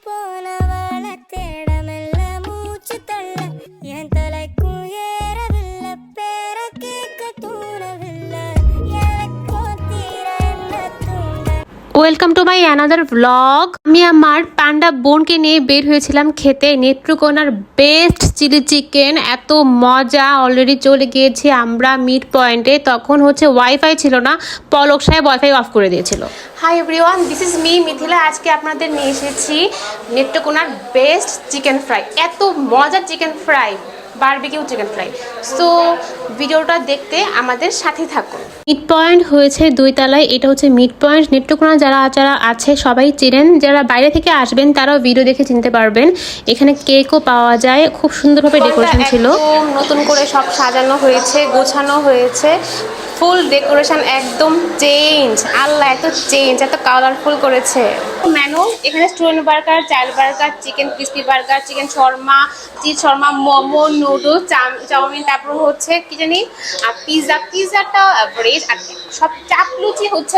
போனவள தேடமெல்ல மூச்சு தள்ள என் தலைக்கும் ஏறவில்ல பேர கேட்க தூரவில்ல எனக்கோ தீர என்ன தூண்ட। Welcome to my another blog. আমি আমার পান্ডা বোনকে নিয়ে বের হয়েছিলাম খেতে নেত্রকোনার বেস্ট চিলি চিকেন। এত মজা, অলরেডি চলে গিয়েছি আমরা মিড পয়েন্টে। তখন হচ্ছে ওয়াইফাই ছিল না, পলক সাহেব ওয়াইফাই অফ করে দিয়েছিল। Hi everyone, this is me Mithila. আজকে আপনাদের নিয়ে এসেছি নেত্রকোনার বেস্ট চিকেন ফ্রাই। এত মজার chicken fry, barbecue chicken fry. So ভিডিওটা দেখতে আমাদের সাথে থাকুন। মিড পয়েন্ট হয়েছে 2 তলায়, এটা হচ্ছে মিড পয়েন্ট। নেত্রকোনা যারা আছে সবাই চেনেন, যারা বাইরে থেকে আসবেন তারাও ভিডিও দেখে চিনতে পারবেন। এখানে কেকও পাওয়া যায়, খুব সুন্দরভাবে ডেকোরেশন ছিল। নতুন করে সব সাজানো হয়েছে, গোছানো হয়েছে, ফুল ডেকোরেশন একদম চেঞ্জ। আল্লাহ, এত চেঞ্জ, এত কালারফুল করেছে মেনু। এখানে student burger, child burger, chicken crispy burger, chicken shawarma, cheese shawarma, momo, noodles, chowmein, তারপর হচ্ছে কি জানি পিজাটা ভেজ। আর সব চাপলুচি হচ্ছে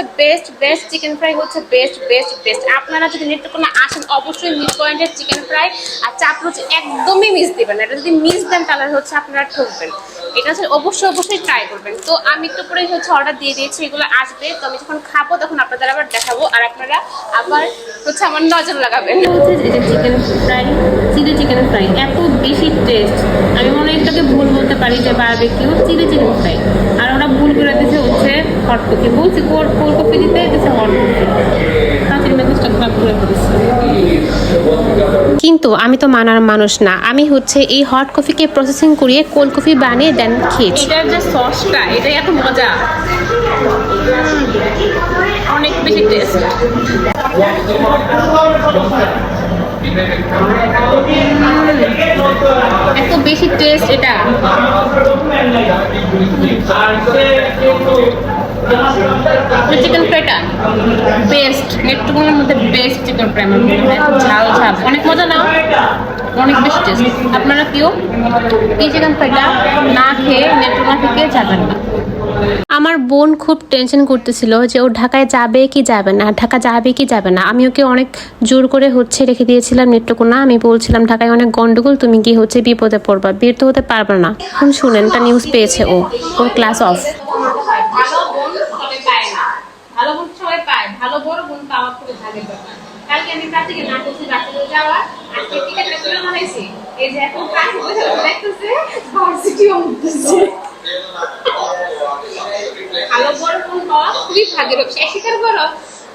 বেস্ট চিকেন ফ্রাই হচ্ছে বেস্ট। আপনারা যদি নেত্রকোনা আসেন অবশ্যই মিড পয়েন্টের চিকেন ফ্রাই আর চাপলুচি একদমই মিস দেবেন না। এটা যদি মিস দেন তাহলে হচ্ছে আপনারা ঠকবেন। এটা হচ্ছে অবশ্যই ট্রাই করবেন। তো আমি একটু পরেই হচ্ছে অর্ডার দিয়ে দিয়েছি, এগুলো আসবে। তো আমি যখন খাবো তখন আপনাদের আবার দেখাবো, আর আপনারা আবার হচ্ছে আমার নজর লাগাবেন। Chicken fry, chilli chicken fry এত বেশি টেস্ট। আমি মনে হয় এটাকে ভুল বলতে পারি যে বারবিকিউ চিলি চিকেন ফ্রাই, আর ওরা ভুল করে দিয়েছে হচ্ছে হট কফি। বলছি কোল্ড কফি দিতে দিচ্ছে হট কফি, তাদের মেজাজটা খারাপ করে দিয়েছে। কিন্তু আমি তো মানার মানুষ না, আমি হচ্ছে এই হট কফিকে প্রসেসিং করিয়ে কোল্ড কফি বানিয়ে দেন খেয়েছি। এটার যে সসটা, এটাই এত মজা, অনেক বেশি টেস্ট। এত বেশি টেস্ট এটা। চিকেন ফ্রাইটা বেস্ট, নেত্রকোনার মধ্যে বেস্ট চিকেন ফ্রাই। ঝাল অনেক মজা না, অনেক বেশি টেস্ট। আপনারা কেউ এই চিকেন ফ্রাইটা না খেয়ে নেত্রকোনা থেকে যাবেন না। আমার বোন খুব টেনশন করতেছিল যে ও ঢাকায় যাবে কি যাবে না। আমি ওকে অনেক জোর করে হচ্ছে রেখে দিয়েছিলাম নেত্রকোনা। আমি বলছিলাম ঢাকায় অনেক গন্ডগোল, তুমি গিয়ে হচ্ছে বিপদে পড়বা, বের তো হতে পারবে না। এখন শুনেন, একটা নিউজ পেয়েছে, ওর ক্লাস অফ। ভালো বোন সবাই পায়, ভালো বড় বোন পাওয়া খুব ভালো ব্যাপার। কালকে আমি প্রার্থীকে না করছি বাচ্চাদের যাওয়া, আজকে টিকেটটা করে বানাইছি। এই যে এখন ক্লাস বসে দেখতেছে ভার্সিটি উঠতেছে। ভালো বড় বোন পাওয়া খুবই ভাগ্যের ব্যাপার।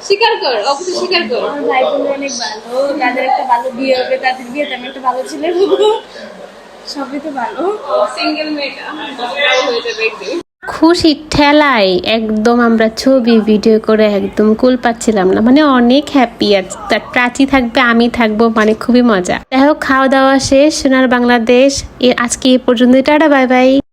স্বীকার কর, অবশ্যই স্বীকার কর। আমার ভাই বোন অনেক ভালো, তাদের একটা ভালো বিয়ে হবে, তাদের বিয়েতে আমি একটা ভালো ছেলে হবো, সবই তো ভালো। সিঙ্গেল মেয়েটা হয়ে যাবে একদিন। খুশি ঠেলায় একদম আমরা ছবি ভিডিও করে একদম কুল পাচ্ছিলাম না, মানে অনেক হ্যাপি। আর তার প্রাচী থাকবে, আমি থাকবো, মানে খুবই মজা। যাই হোক, খাওয়া দাওয়া শেষ। সোনার বাংলাদেশ আজকে এই পর্যন্ত। Tata, bye bye.